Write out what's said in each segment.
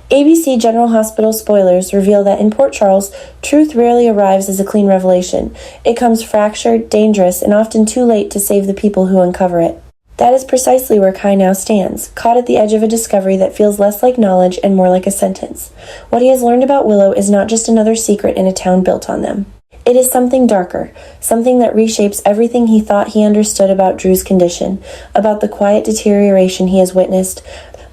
ABC General Hospital spoilers reveal that in Port Charles, truth rarely arrives as a clean revelation. It comes fractured, dangerous, and often too late to save the people who uncover it. That is precisely where Kai now stands, caught at the edge of a discovery that feels less like knowledge and more like a sentence. What he has learned about Willow is not just another secret in a town built on them. It is something darker, something that reshapes everything he thought he understood about Drew's condition, about the quiet deterioration he has witnessed,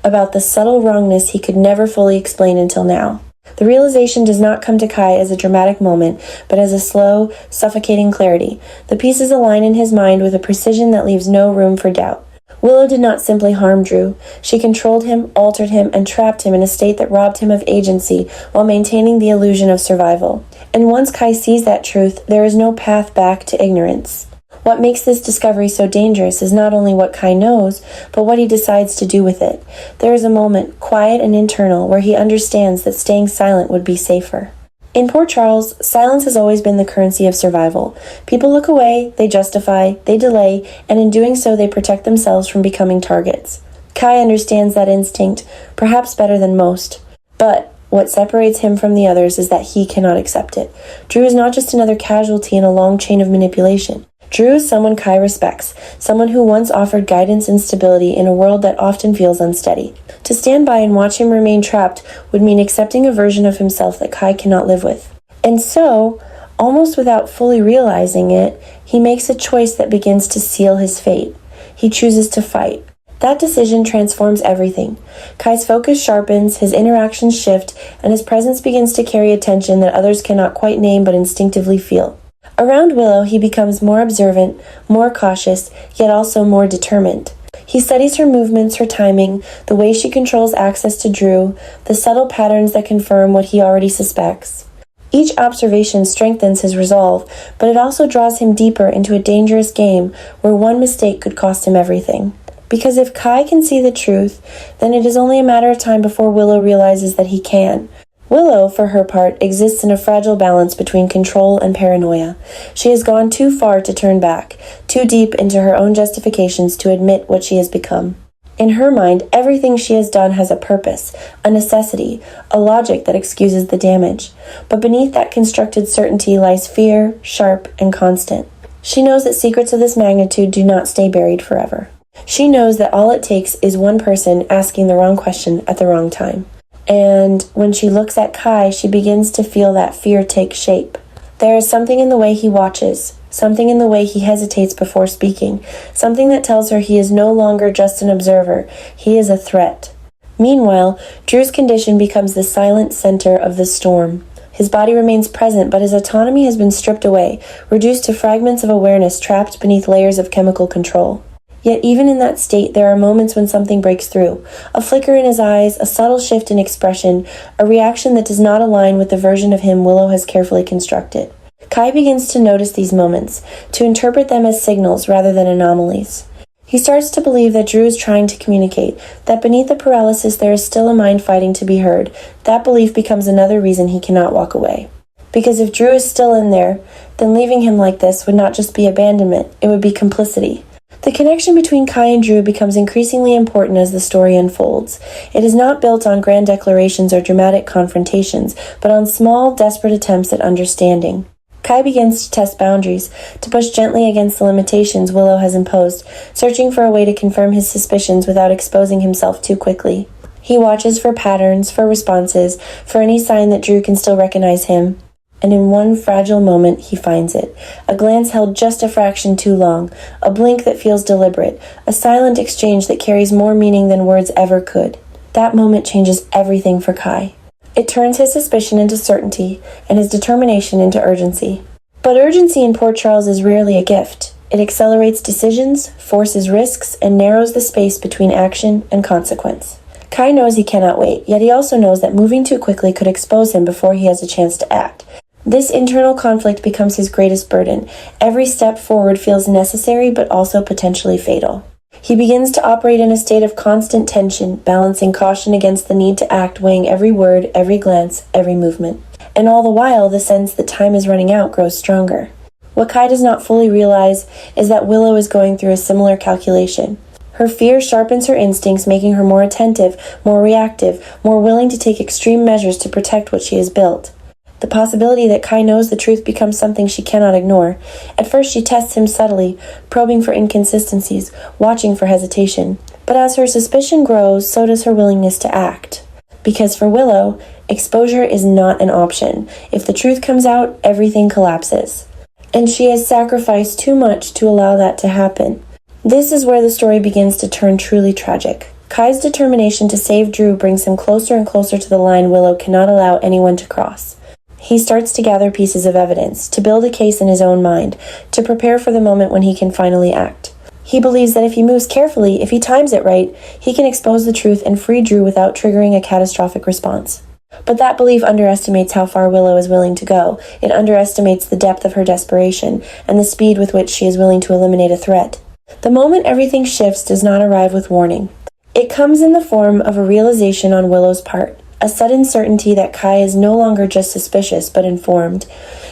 about the subtle wrongness he could never fully explain until now. The realization does not come to Kai as a dramatic moment, but as a slow, suffocating clarity. The pieces align in his mind with a precision that leaves no room for doubt. Willow did not simply harm Drew. She controlled him, altered him, and trapped him in a state that robbed him of agency while maintaining the illusion of survival. And once Kai sees that truth, there is no path back to ignorance. What makes this discovery so dangerous is not only what Kai knows, but what he decides to do with it. There is a moment, quiet and internal, where he understands that staying silent would be safer. In Port Charles, silence has always been the currency of survival. People look away, they justify, they delay, and in doing so they protect themselves from becoming targets. Kai understands that instinct, perhaps better than most. But what separates him from the others is that he cannot accept it. Drew is not just another casualty in a long chain of manipulation. Drew is someone Kai respects, someone who once offered guidance and stability in a world that often feels unsteady. To stand by and watch him remain trapped would mean accepting a version of himself that Kai cannot live with. And so, almost without fully realizing it, he makes a choice that begins to seal his fate. He chooses to fight. That decision transforms everything. Kai's focus sharpens, his interactions shift, and his presence begins to carry a tension that others cannot quite name but instinctively feel. Around Willow, he becomes more observant, more cautious, yet also more determined. He studies her movements, her timing, the way she controls access to Drew, the subtle patterns that confirm what he already suspects. Each observation strengthens his resolve, but it also draws him deeper into a dangerous game where one mistake could cost him everything. Because if Kai can see the truth, then it is only a matter of time before Willow realizes that he can. Willow, for her part, exists in a fragile balance between control and paranoia. She has gone too far to turn back, too deep into her own justifications to admit what she has become. In her mind, everything she has done has a purpose, a necessity, a logic that excuses the damage. But beneath that constructed certainty lies fear, sharp and constant. She knows that secrets of this magnitude do not stay buried forever. She knows that all it takes is one person asking the wrong question at the wrong time. And when she looks at Kai, she begins to feel that fear take shape. There is something in the way he watches, something in the way he hesitates before speaking, something that tells her he is no longer just an observer, he is a threat. Meanwhile, Drew's condition becomes the silent center of the storm. His body remains present, but his autonomy has been stripped away, reduced to fragments of awareness trapped beneath layers of chemical control. Yet even in that state, there are moments when something breaks through. A flicker in his eyes, a subtle shift in expression, a reaction that does not align with the version of him Willow has carefully constructed. Kai begins to notice these moments, to interpret them as signals rather than anomalies. He starts to believe that Drew is trying to communicate, that beneath the paralysis there is still a mind fighting to be heard. That belief becomes another reason he cannot walk away. Because if Drew is still in there, then leaving him like this would not just be abandonment, it would be complicity. The connection between Kai and Drew becomes increasingly important as the story unfolds. It is not built on grand declarations or dramatic confrontations, but on small, desperate attempts at understanding. Kai begins to test boundaries, to push gently against the limitations Willow has imposed, searching for a way to confirm his suspicions without exposing himself too quickly. He watches for patterns, for responses, for any sign that Drew can still recognize him. And in one fragile moment, he finds it. A glance held just a fraction too long, a blink that feels deliberate, a silent exchange that carries more meaning than words ever could. That moment changes everything for Kai. It turns his suspicion into certainty, and his determination into urgency. But urgency in Port Charles is rarely a gift. It accelerates decisions, forces risks, and narrows the space between action and consequence. Kai knows he cannot wait, yet he also knows that moving too quickly could expose him before he has a chance to act. This internal conflict becomes his greatest burden. Every step forward feels necessary, but also potentially fatal. He begins to operate in a state of constant tension, balancing caution against the need to act, weighing every word, every glance, every movement. And all the while, the sense that time is running out grows stronger. What Kai does not fully realize is that Willow is going through a similar calculation. Her fear sharpens her instincts, making her more attentive, more reactive, more willing to take extreme measures to protect what she has built. The possibility that Kai knows the truth becomes something she cannot ignore. At first she tests him subtly, probing for inconsistencies, watching for hesitation. But as her suspicion grows, so does her willingness to act. Because for Willow, exposure is not an option. If the truth comes out, everything collapses. And she has sacrificed too much to allow that to happen. This is where the story begins to turn truly tragic. Kai's determination to save Drew brings him closer and closer to the line Willow cannot allow anyone to cross. He starts to gather pieces of evidence, to build a case in his own mind, to prepare for the moment when he can finally act. He believes that if he moves carefully, if he times it right, he can expose the truth and free Drew without triggering a catastrophic response. But that belief underestimates how far Willow is willing to go. It underestimates the depth of her desperation and the speed with which she is willing to eliminate a threat. The moment everything shifts does not arrive with warning. It comes in the form of a realization on Willow's part, a sudden certainty that Kai is no longer just suspicious but informed.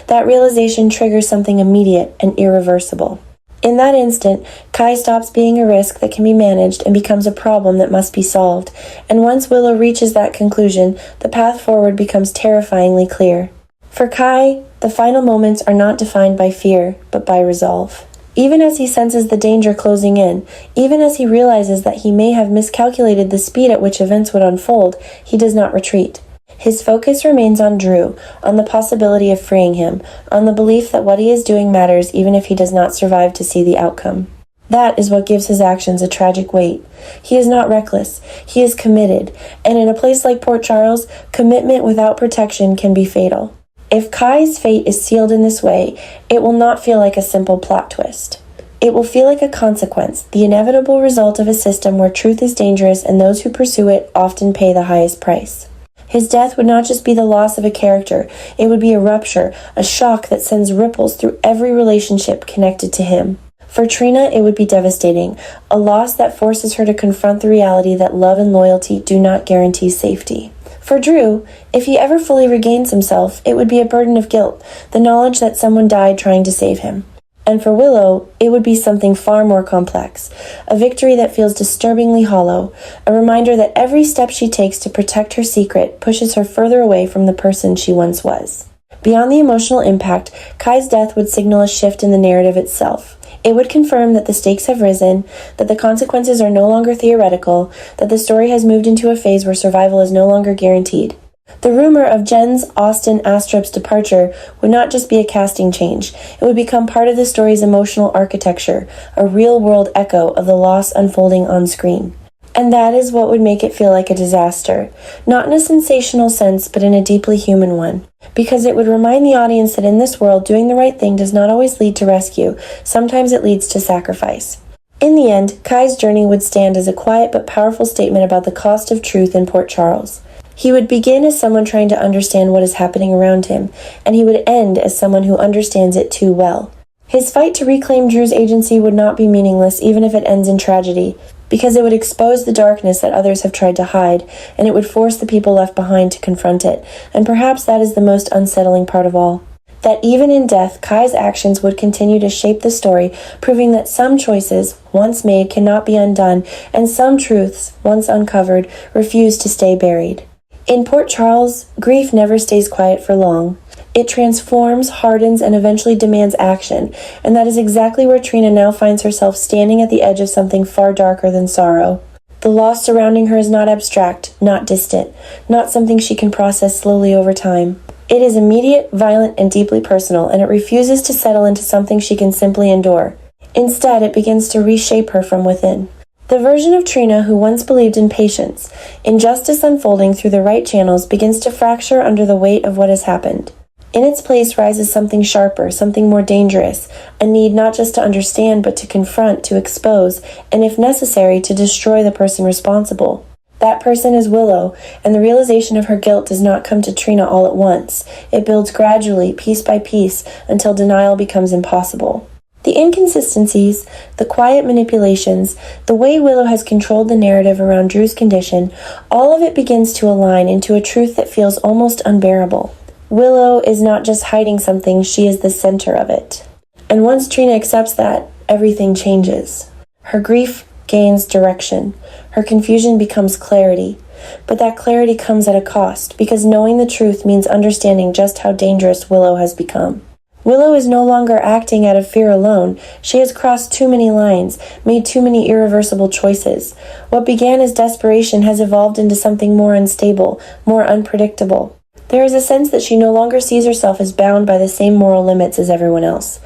That realization triggers something immediate and irreversible. In that instant, Kai stops being a risk that can be managed and becomes a problem that must be solved. And once Willow reaches that conclusion, the path forward becomes terrifyingly clear. For Kai, the final moments are not defined by fear, but by resolve. Even as he senses the danger closing in, even as he realizes that he may have miscalculated the speed at which events would unfold, he does not retreat. His focus remains on Drew, on the possibility of freeing him, on the belief that what he is doing matters even if he does not survive to see the outcome. That is what gives his actions a tragic weight. He is not reckless, he is committed, and in a place like Port Charles, commitment without protection can be fatal. If Kai's fate is sealed in this way, it will not feel like a simple plot twist. It will feel like a consequence, the inevitable result of a system where truth is dangerous and those who pursue it often pay the highest price. His death would not just be the loss of a character, it would be a rupture, a shock that sends ripples through every relationship connected to him. For Trina, it would be devastating, a loss that forces her to confront the reality that love and loyalty do not guarantee safety. For Drew, if he ever fully regains himself, it would be a burden of guilt, the knowledge that someone died trying to save him. And for Willow, it would be something far more complex, a victory that feels disturbingly hollow, a reminder that every step she takes to protect her secret pushes her further away from the person she once was. Beyond the emotional impact, Kai's death would signal a shift in the narrative itself. It would confirm that the stakes have risen, that the consequences are no longer theoretical, that the story has moved into a phase where survival is no longer guaranteed. The rumor of Jen's Austin Astrup's departure would not just be a casting change, it would become part of the story's emotional architecture, a real-world echo of the loss unfolding on screen. And that is what would make it feel like a disaster, not in a sensational sense, but in a deeply human one. Because it would remind the audience that in this world, doing the right thing does not always lead to rescue. Sometimes it leads to sacrifice. In the end, Kai's journey would stand as a quiet but powerful statement about the cost of truth in Port Charles. He would begin as someone trying to understand what is happening around him, and he would end as someone who understands it too well. His fight to reclaim Drew's agency would not be meaningless even if it ends in tragedy, because it would expose the darkness that others have tried to hide, and it would force the people left behind to confront it. And perhaps that is the most unsettling part of all. That even in death, Kai's actions would continue to shape the story, proving that some choices, once made, cannot be undone, and some truths, once uncovered, refuse to stay buried. In Port Charles, grief never stays quiet for long. It transforms, hardens, and eventually demands action, and that is exactly where Trina now finds herself standing at the edge of something far darker than sorrow. The loss surrounding her is not abstract, not distant, not something she can process slowly over time. It is immediate, violent, and deeply personal, and it refuses to settle into something she can simply endure. Instead, it begins to reshape her from within. The version of Trina who once believed in patience, in justice unfolding through the right channels, begins to fracture under the weight of what has happened. In its place rises something sharper, something more dangerous, a need not just to understand but to confront, to expose, and if necessary, to destroy the person responsible. That person is Willow, and the realization of her guilt does not come to Trina all at once. It builds gradually, piece by piece, until denial becomes impossible. The inconsistencies, the quiet manipulations, the way Willow has controlled the narrative around Drew's condition, all of it begins to align into a truth that feels almost unbearable. Willow is not just hiding something, she is the center of it. And once Trina accepts that, everything changes. Her grief gains direction. Her confusion becomes clarity. But that clarity comes at a cost, because knowing the truth means understanding just how dangerous Willow has become. Willow is no longer acting out of fear alone. She has crossed too many lines, made too many irreversible choices. What began as desperation has evolved into something more unstable, more unpredictable. There is a sense that she no longer sees herself as bound by the same moral limits as everyone else.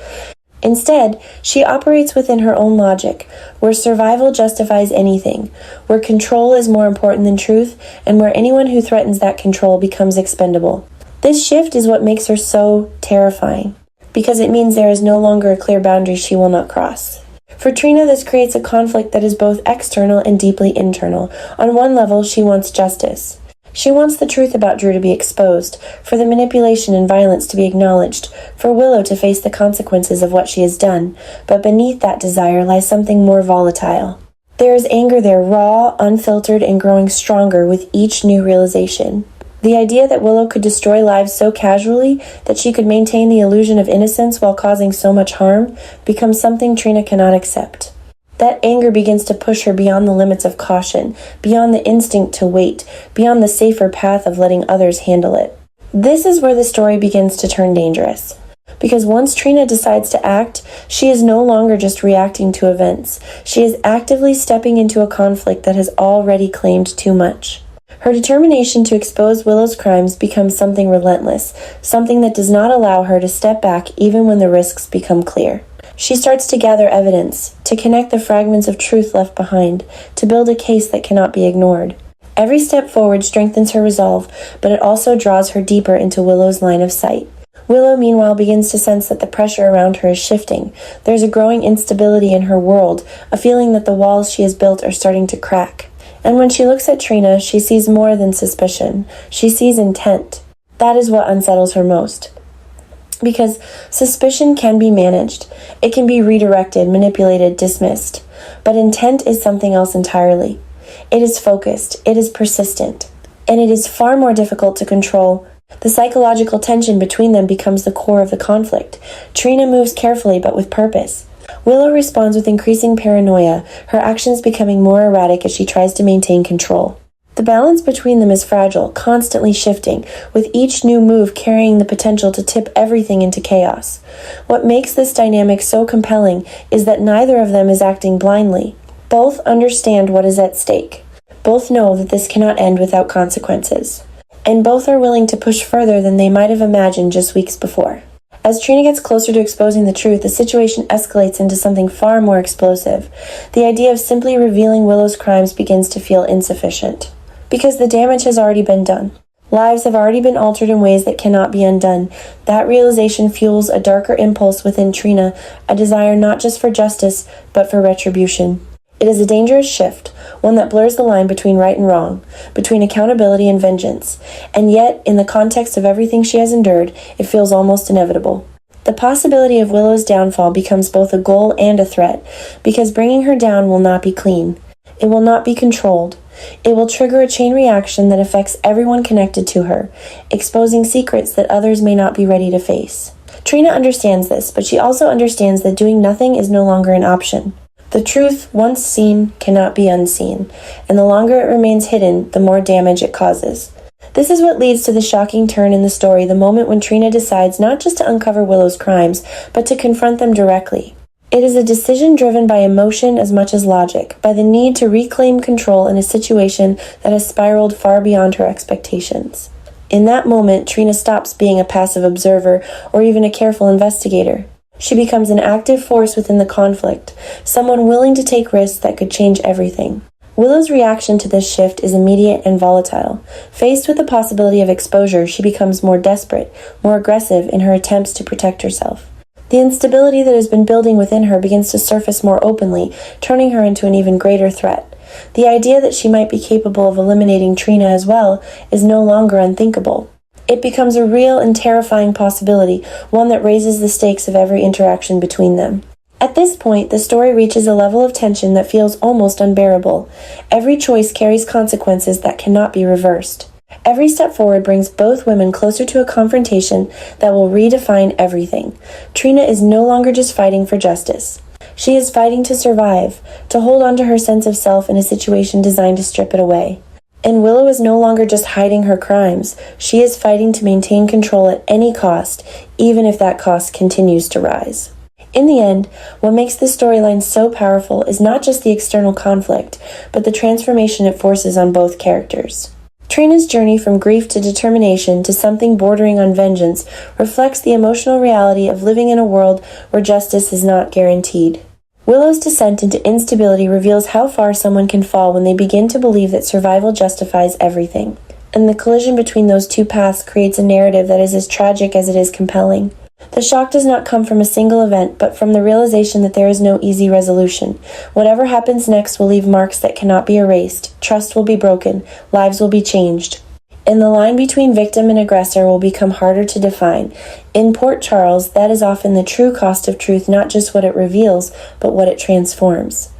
Instead, she operates within her own logic, where survival justifies anything, where control is more important than truth, and where anyone who threatens that control becomes expendable. This shift is what makes her so terrifying, because it means there is no longer a clear boundary she will not cross. For Trina, this creates a conflict that is both external and deeply internal. On one level, she wants justice. She wants the truth about Drew to be exposed, for the manipulation and violence to be acknowledged, for Willow to face the consequences of what she has done. But beneath that desire lies something more volatile. There is anger there, raw, unfiltered, and growing stronger with each new realization. The idea that Willow could destroy lives so casually that she could maintain the illusion of innocence while causing so much harm becomes something Trina cannot accept. That anger begins to push her beyond the limits of caution, beyond the instinct to wait, beyond the safer path of letting others handle it. This is where the story begins to turn dangerous. Because once Trina decides to act, she is no longer just reacting to events. She is actively stepping into a conflict that has already claimed too much. Her determination to expose Willow's crimes becomes something relentless, something that does not allow her to step back even when the risks become clear. She starts to gather evidence, to connect the fragments of truth left behind, to build a case that cannot be ignored. Every step forward strengthens her resolve, but it also draws her deeper into Willow's line of sight. Willow, meanwhile, begins to sense that the pressure around her is shifting. There's a growing instability in her world, a feeling that the walls she has built are starting to crack. And when she looks at Trina, she sees more than suspicion. She sees intent. That is what unsettles her most. Because suspicion can be managed. It can be redirected, manipulated, dismissed. But intent is something else entirely. It is focused, it is persistent, and it is far more difficult to control. The psychological tension between them becomes the core of the conflict. Trina moves carefully but with purpose. Willow responds with increasing paranoia, her actions becoming more erratic as she tries to maintain control. The balance between them is fragile, constantly shifting, with each new move carrying the potential to tip everything into chaos. What makes this dynamic so compelling is that neither of them is acting blindly. Both understand what is at stake. Both know that this cannot end without consequences. And both are willing to push further than they might have imagined just weeks before. As Trina gets closer to exposing the truth, the situation escalates into something far more explosive. The idea of simply revealing Willow's crimes begins to feel insufficient. Because the damage has already been done. Lives have already been altered in ways that cannot be undone. That realization fuels a darker impulse within Trina, a desire not just for justice, but for retribution. It is a dangerous shift, one that blurs the line between right and wrong, between accountability and vengeance, and yet, in the context of everything she has endured, it feels almost inevitable. The possibility of Willow's downfall becomes both a goal and a threat, because bringing her down will not be clean. It will not be controlled. It will trigger a chain reaction that affects everyone connected to her, exposing secrets that others may not be ready to face. Trina understands this, but she also understands that doing nothing is no longer an option. The truth, once seen, cannot be unseen, and the longer it remains hidden, the more damage it causes. This is what leads to the shocking turn in the story, the moment when Trina decides not just to uncover Willow's crimes, but to confront them directly. It is a decision driven by emotion as much as logic, by the need to reclaim control in a situation that has spiraled far beyond her expectations. In that moment, Trina stops being a passive observer or even a careful investigator. She becomes an active force within the conflict, someone willing to take risks that could change everything. Willow's reaction to this shift is immediate and volatile. Faced with the possibility of exposure, she becomes more desperate, more aggressive in her attempts to protect herself. The instability that has been building within her begins to surface more openly, turning her into an even greater threat. The idea that she might be capable of eliminating Trina as well is no longer unthinkable. It becomes a real and terrifying possibility, one that raises the stakes of every interaction between them. At this point, the story reaches a level of tension that feels almost unbearable. Every choice carries consequences that cannot be reversed. Every step forward brings both women closer to a confrontation that will redefine everything. Trina is no longer just fighting for justice. She is fighting to survive, to hold on to her sense of self in a situation designed to strip it away. And Willow is no longer just hiding her crimes. She is fighting to maintain control at any cost, even if that cost continues to rise. In the end, what makes this storyline so powerful is not just the external conflict, but the transformation it forces on both characters. Trina's journey from grief to determination to something bordering on vengeance reflects the emotional reality of living in a world where justice is not guaranteed. Willow's descent into instability reveals how far someone can fall when they begin to believe that survival justifies everything. And the collision between those two paths creates a narrative that is as tragic as it is compelling. The shock does not come from a single event, but from the realization that there is no easy resolution. Whatever happens next will leave marks that cannot be erased. Trust will be broken. Lives will be changed. And the line between victim and aggressor will become harder to define. In Port Charles, that is often the true cost of truth, not just what it reveals, but what it transforms.